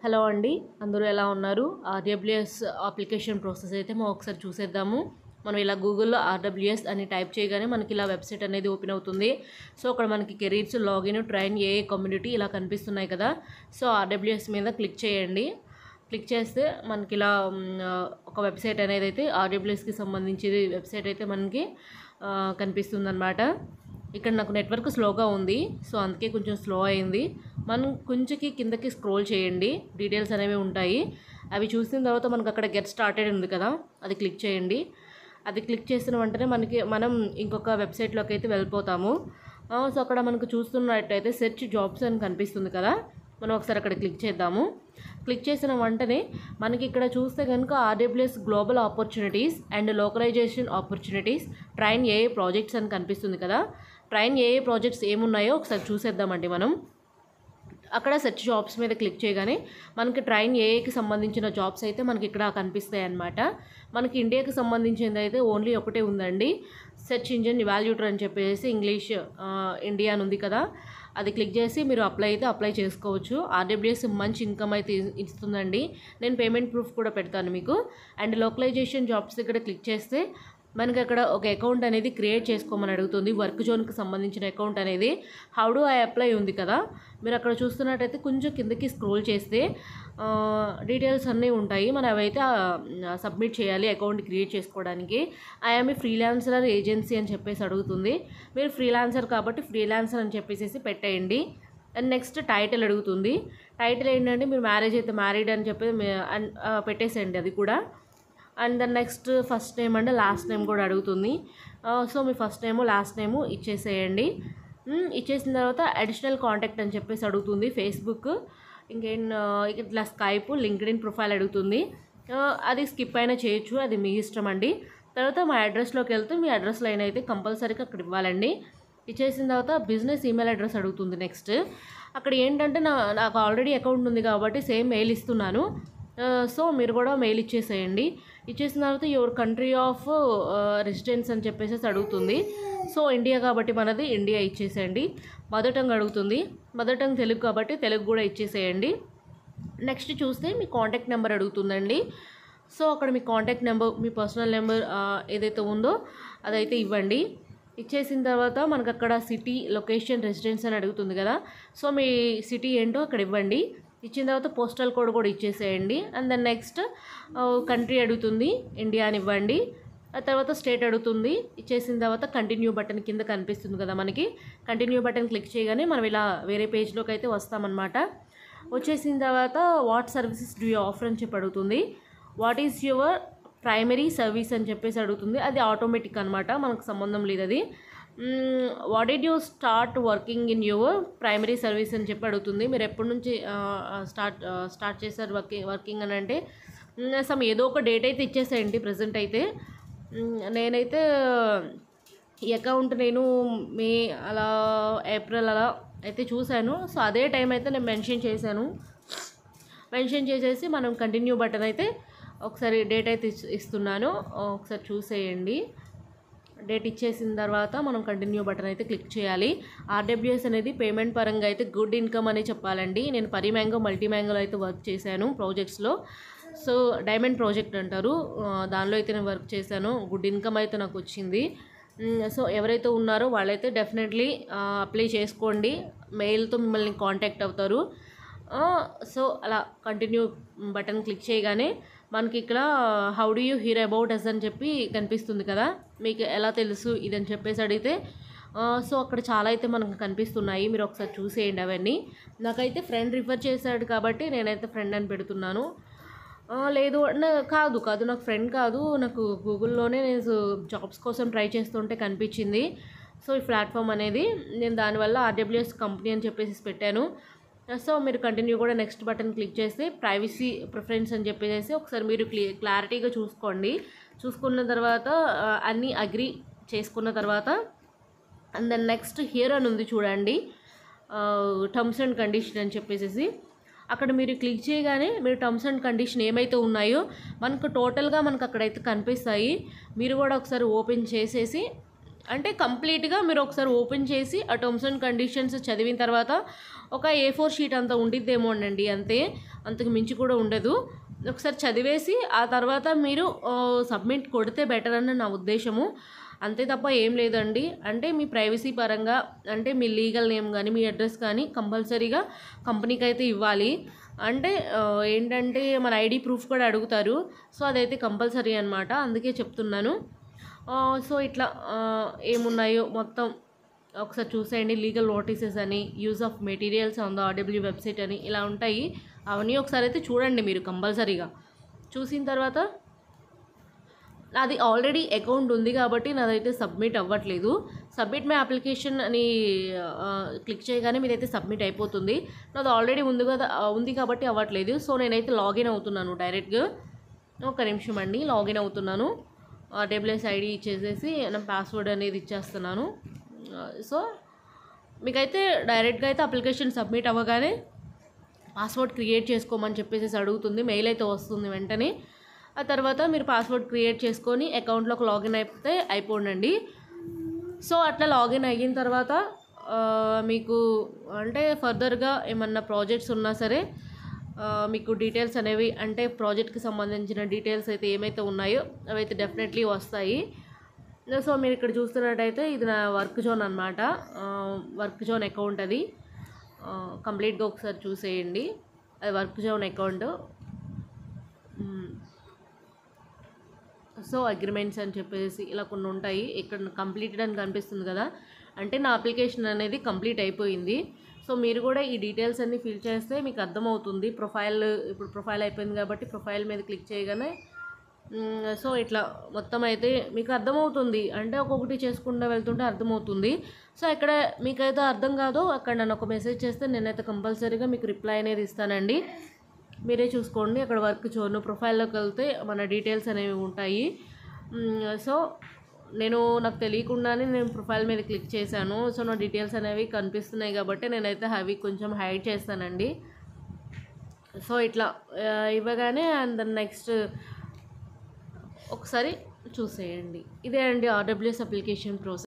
Hello అండి, అందరూ ఎలా ఉన్నారు? ఆర్డబ్ల్యూఎస్ అప్లికేషన్ ప్రాసెస్ అయితే మనం ఒకసారి చూసేద్దాము. మనం ఇలా గూగుల్లో ఆర్డబ్ల్యూఎస్ అని టైప్ చేయగానే మనకి ఇలా వెబ్సైట్ అనేది ఓపెన్ అవుతుంది. సో అక్కడ మనకి కెరీర్స్, లాగిన్, ట్రైన్, ఏఏ కమ్యూనిటీ ఇలా కనిపిస్తున్నాయి కదా. సో ఆర్డబ్ల్యూఎస్ మీద క్లిక్ చేయండి. క్లిక్ చేస్తే మనకి ఇలా ఒక వెబ్సైట్ అనేది అయితే ఆర్డబ్ల్యూఎస్కి సంబంధించి వెబ్సైట్ అయితే మనకి కనిపిస్తుంది అనమాట. ఇక్కడ నాకు నెట్వర్క్ స్లోగా ఉంది, సో అందుకే కొంచెం స్లో అయింది. మనం కొంచెంకి కిందకి స్క్రోల్ చేయండి, డీటెయిల్స్ అనేవి ఉంటాయి. అవి చూసిన తర్వాత మనకు అక్కడ గెట్ స్టార్టెడ్ ఉంది కదా, అది క్లిక్ చేయండి. అది క్లిక్ చేసిన వెంటనే మనం ఇంకొక వెబ్సైట్లోకి అయితే వెళ్ళిపోతాము. సో అక్కడ మనకు చూస్తున్నట్టయితే సెర్చ్ జాబ్స్ అని కనిపిస్తుంది కదా, మనం ఒకసారి అక్కడ క్లిక్ చేద్దాము. క్లిక్ చేసిన వెంటనే మనకి ఇక్కడ చూస్తే కనుక RWS global opportunities and localisation opportunities, train ఏఏ ప్రాజెక్ట్స్ అని కనిపిస్తుంది కదా. ట్రైన్ ఏఏ ప్రాజెక్ట్స్ ఏమున్నాయో ఒకసారి చూసేద్దామండి. మనం అక్కడ సెర్చ్ జాబ్స్ మీద క్లిక్ చేయగానే మనకి ట్రైన్ ఏఏకి సంబంధించిన జాబ్స్ అయితే మనకి ఇక్కడ కనిపిస్తాయి అన్నమాట. మనకి ఇండియాకి సంబంధించింది అయితే ఓన్లీ ఒకటే ఉందండి, సెర్చ్ ఇంజిన్ ఇవాల్యూటర్ అని చెప్పేసి ఇంగ్లీష్ ఇండియా అని ఉంది కదా, అది క్లిక్ చేసి మీరు అప్లై చేసుకోవచ్చు. ఆర్డబ్ల్యూఎస్ మంచి ఇన్కమ్ అయితే ఇస్తుందండి. నేను పేమెంట్ ప్రూఫ్ కూడా పెడతాను మీకు. అండ్ లోకలైజేషన్ జాబ్స్ దగ్గర క్లిక్ చేస్తే మనకి అక్కడ ఒక అకౌంట్ అనేది క్రియేట్ చేసుకోమని అడుగుతుంది, వర్క్ జోన్కి సంబంధించిన అకౌంట్ అనేది. హౌ డు ఐ అప్లై ఉంది కదా, మీరు అక్కడ చూస్తున్నట్టయితే కొంచెం కిందకి స్క్రోల్ చేస్తే డీటెయిల్స్ అన్నీ ఉంటాయి. మనం అవైతే సబ్మిట్ చేయాలి అకౌంట్ క్రియేట్ చేసుకోవడానికి. ఐఎమ్ ఏ ఫ్రీలాన్సర్ ఏజెన్సీ అని చెప్పేసి అడుగుతుంది. మీరు ఫ్రీలాన్సర్ కాబట్టి ఫ్రీలాన్సర్ అని చెప్పేసి పెట్టేయండి. అండ్ నెక్స్ట్ టైటిల్ అడుగుతుంది. టైటిల్ ఏంటంటే మీరు మ్యారేజ్ అయితే మ్యారీడ్ అని చెప్పి పెట్టేసేయండి అది కూడా. And then next first name అంటే లాస్ట్ నేమ్ కూడా అడుగుతుంది. సో మీ ఫస్ట్ నేము లాస్ట్ నేము ఇచ్చేసేయండి. ఇచ్చేసిన తర్వాత అడిషనల్ కాంటాక్ట్ అని చెప్పేసి అడుగుతుంది. ఫేస్బుక్, ఇట్లా స్కైప్, లింక్డ్ఇన్ ప్రొఫైల్ అడుగుతుంది. అది స్కిప్ అయినా చేయొచ్చు, అది మీ ఇష్టం అండి. తర్వాత మా అడ్రస్లోకి వెళ్తే మీ అడ్రస్ లైన్ అయితే కంపల్సరీగా అక్కడ ఇవ్వాలండి. ఇచ్చేసిన తర్వాత బిజినెస్ ఈమెయిల్ అడ్రస్ అడుగుతుంది. నెక్స్ట్ అక్కడ ఏంటంటే నాకు ఆల్రెడీ అకౌంట్ ఉంది కాబట్టి సేమ్ మెయిల్ ఇస్తున్నాను. సో మీరు కూడా మెయిల్ ఇచ్చేసేయండి. ఇచ్చేసిన తర్వాత యువర్ కంట్రీ ఆఫ్ రెసిడెన్స్ అని చెప్పేసి అడుగుతుంది. సో ఇండియా కాబట్టి మనది ఇండియా ఇచ్చేసేయండి. మదర్ టంగ్ అడుగుతుంది, మదర్ టంగ్ తెలుగు కాబట్టి తెలుగు కూడా ఇచ్చేసేయండి. నెక్స్ట్ చూస్తే మీ కాంటాక్ట్ నెంబర్ అడుగుతుందండి. సో అక్కడ మీ కాంటాక్ట్ నెంబర్, మీ పర్సనల్ నెంబర్ ఏదైతే ఉందో అదైతే ఇవ్వండి. ఇచ్చేసిన తర్వాత మనకు అక్కడ సిటీ, లొకేషన్, రెసిడెన్స్ అని అడుగుతుంది కదా. సో మీ సిటీ ఏంటో అక్కడ ఇవ్వండి. ఇచ్చిన తర్వాత పోస్టల్ కోడ్ కూడా ఇచ్చేసేయండి. అండ్ దెన్ నెక్స్ట్ కంట్రీ అడుగుతుంది, ఇండియా అని ఇవ్వండి. ఆ తర్వాత స్టేట్ అడుగుతుంది. ఇచ్చేసిన తర్వాత కంటిన్యూ బటన్ కింద కనిపిస్తుంది కదా మనకి, కంటిన్యూ బటన్ క్లిక్ చేయగానే మనం ఇలా వేరే పేజ్లోకి అయితే వస్తామన్నమాట. వచ్చేసిన తర్వాత what services do you offer అని చెప్పి అడుగుతుంది. What is your primary service అని చెప్పేసి అడుగుతుంది. అది ఆటోమేటిక్ అనమాట, మనకు సంబంధం లేదు అది. What did you start working in your primary service అని చెప్పి అడుగుతుంది. మీరు ఎప్పటి నుంచి స్టార్ట్ చేశారు వర్కింగ్ అని అంటే సమ్ ఏదో ఒక డేట్ అయితే ఇచ్చేసేయండి. ప్రజెంట్ అయితే నేనైతే ఈ అకౌంట్ నేను మే అలా ఏప్రిల్ అలా అయితే చూశాను. సో అదే టైం అయితే నేను మెన్షన్ చేసేసి మనం కంటిన్యూ బటన్ అయితే ఒకసారి డేట్ అయితే ఇస్తున్నాను, ఒకసారి చూసేయండి. డేట్ ఇచ్చేసిన తర్వాత మనం కంటిన్యూ బటన్ అయితే క్లిక్ చేయాలి. ఆర్డబ్ల్యూఎస్ అనేది పేమెంట్ పరంగా అయితే గుడ్ ఇన్కమ్ అని చెప్పాలండి. నేను పరిమ్యాంగో, మల్టీ మ్యాంగోలో అయితే వర్క్ చేశాను ప్రాజెక్ట్స్లో. సో డైమండ్ ప్రాజెక్ట్ అంటారు, దానిలో అయితే నేను వర్క్ చేశాను. గుడ్ ఇన్కమ్ అయితే నాకు వచ్చింది. సో ఎవరైతే ఉన్నారో వాళ్ళైతే డెఫినెట్లీ అప్లై చేసుకోండి. మెయిల్తో మిమ్మల్ని కాంటాక్ట్ అవుతారు. సో అలా కంటిన్యూ బటన్ క్లిక్ చేయగానే మనకి ఇక్కడ how do you hear about us అని చెప్పి కనిపిస్తుంది కదా, మీకు ఎలా తెలుసు ఇదని చెప్పేసి అడిగితే సో అక్కడ చాలా అయితే మనకు కనిపిస్తున్నాయి, మీరు ఒకసారి చూసేయండి అవన్నీ. నాకైతే ఫ్రెండ్ రిఫర్ చేశాడు కాబట్టి నేనైతే ఫ్రెండ్ అని పెడుతున్నాను. లేదు కాదు నాకు ఫ్రెండ్ కాదు, నాకు గూగుల్లోనే నేను జాబ్స్ కోసం ట్రై చేస్తుంటే కనిపించింది. సో ఈ ప్లాట్ఫామ్ అనేది నేను దానివల్ల ఆర్డబ్ల్యూఎస్ కంపెనీ అని చెప్పేసి పెట్టాను. సో మీరు కంటిన్యూ కూడా నెక్స్ట్ బటన్ క్లిక్ చేస్తే ప్రైవసీ ప్రిఫరెన్స్ అని చెప్పేసి ఒకసారి మీరు క్లారిటీగా చూసుకోండి. చూసుకున్న తర్వాత అన్నీ అగ్రీ చేసుకున్న తర్వాత అండ్ దెన్ నెక్స్ట్ హియర్ అని ఉంది చూడండి, టర్మ్స్ అండ్ కండిషన్ అని చెప్పేసి అక్కడ మీరు క్లిక్ చేయగానే మీరు టర్మ్స్ అండ్ కండిషన్ ఏమైతే ఉన్నాయో మనకు టోటల్గా మనకు అక్కడైతే కనిపిస్తాయి. మీరు కూడా ఒకసారి ఓపెన్ చేసేసి అంటే కంప్లీట్గా మీరు ఒకసారి ఓపెన్ చేసి ఆ టర్మ్స్ అండ్ కండిషన్స్ చదివిన తర్వాత ఒక A4 షీట్ అంత ఉండిద్దేమో అండి, అంతే, అంతకు మించి కూడా ఉండదు. ఒకసారి చదివేసి ఆ తర్వాత మీరు సబ్మిట్ కొడితే బెటర్ అని నా ఉద్దేశము. అంతే తప్ప ఏం లేదండి. అంటే మీ ప్రైవసీ పరంగా అంటే మీ లీగల్ నేమ్ కానీ మీ అడ్రస్ కానీ కంపల్సరీగా కంపెనీకి అయితే ఇవ్వాలి. అంటే ఏంటంటే మన ఐడి ప్రూఫ్ కూడా అడుగుతారు. సో అదైతే కంపల్సరీ అనమాట, అందుకే చెప్తున్నాను. సో ఇట్లా ఏమున్నాయో మొత్తం ఒకసారి చూసేయండి. లీగల్ నోటీసెస్ అని, use of materials on the RW website అని ఇలా ఉంటాయి. అవన్నీ ఒకసారి అయితే చూడండి మీరు కంపల్సరీగా. చూసిన తర్వాత నాది ఆల్రెడీ అకౌంట్ ఉంది కాబట్టి నాదైతే సబ్మిట్ అవ్వట్లేదు. సబ్మిట్ మై అప్లికేషన్ అని క్లిక్ చేయగానే మీదైతే సబ్మిట్ అయిపోతుంది. నాది ఆల్రెడీ ఉంది కాబట్టి అవ్వట్లేదు. సో నేనైతే లాగిన్ అవుతున్నాను డైరెక్ట్గా. ఒక నిమిషం అండి, లాగిన్ అవుతున్నాను. RWS ఐడి ఇచ్చేసేసి నా పాస్వర్డ్ అనేది ఇచ్చేస్తున్నాను. సో మీకైతే డైరెక్ట్గా అయితే అప్లికేషన్ సబ్మిట్ అవ్వగానే పాస్వర్డ్ క్రియేట్ చేసుకోమని చెప్పేసి అడుగుతుంది. మెయిల్ అయితే వస్తుంది వెంటనే. ఆ తర్వాత మీరు పాస్వర్డ్ క్రియేట్ చేసుకొని అకౌంట్లోకి లాగిన్ అయితే అయిపోండి. సో అట్లా లాగిన్ అయిన తర్వాత మీకు అంటే ఫర్దర్గా ఏమన్నా ప్రాజెక్ట్స్ ఉన్నా సరే మీకు డీటెయిల్స్ అనేవి అంటే ప్రాజెక్ట్కి సంబంధించిన డీటెయిల్స్ అయితే ఏమైతే ఉన్నాయో అవైతే డెఫినెట్లీ వస్తాయి. సో మీరు ఇక్కడ చూస్తున్నట్టయితే ఇది నా వర్క్ జోన్ అనమాట. వర్క్ జోన్ అకౌంట్ అది కంప్లీట్గా ఒకసారి చూసేయండి. అది work zone account. So agreements అని చెప్పేసి ఇలా కొన్ని ఉంటాయి. ఇక్కడ కంప్లీటెడ్ అని కనిపిస్తుంది కదా, అంటే నా అప్లికేషన్ అనేది కంప్లీట్ అయిపోయింది. సో మీరు కూడా ఈ డీటెయిల్స్ అన్నీ ఫిల్ చేస్తే మీకు అర్థమవుతుంది. ఇప్పుడు ప్రొఫైల్ అయిపోయింది కాబట్టి ప్రొఫైల్ మీద క్లిక్ చేయగానే సో ఇట్లా మొత్తం అయితే మీకు అర్థమవుతుంది. అంటే ఒక్కొక్కటి చేసుకుంటూ వెళ్తుంటే అర్థమవుతుంది. సో ఇక్కడ మీకైతే అర్థం కాదో అక్కడ నన్ను ఒక మెసేజ్ చేస్తే నేనైతే కంపల్సరీగా మీకు రిప్లై అనేది ఇస్తానండి. మీరే చూసుకోండి. అక్కడ వర్క్ జోన్ ప్రొఫైల్లోకి వెళ్తే మన డీటెయిల్స్ అనేవి ఉంటాయి. సో నాకు తెలియకుండానే నేను ప్రొఫైల్ మీద క్లిక్ చేశాను. సో నా డీటెయిల్స్ అనేవి కనిపిస్తున్నాయి కాబట్టి నేనైతే అవి కొంచెం హైడ్ చేస్తానండి. సో ఇట్లా ఇవ్వగానే అండ్ నెక్స్ట్ ఒకసారి చూసేయండి. ఇదే అండి RWS అప్లికేషన్ ప్రాసెస్.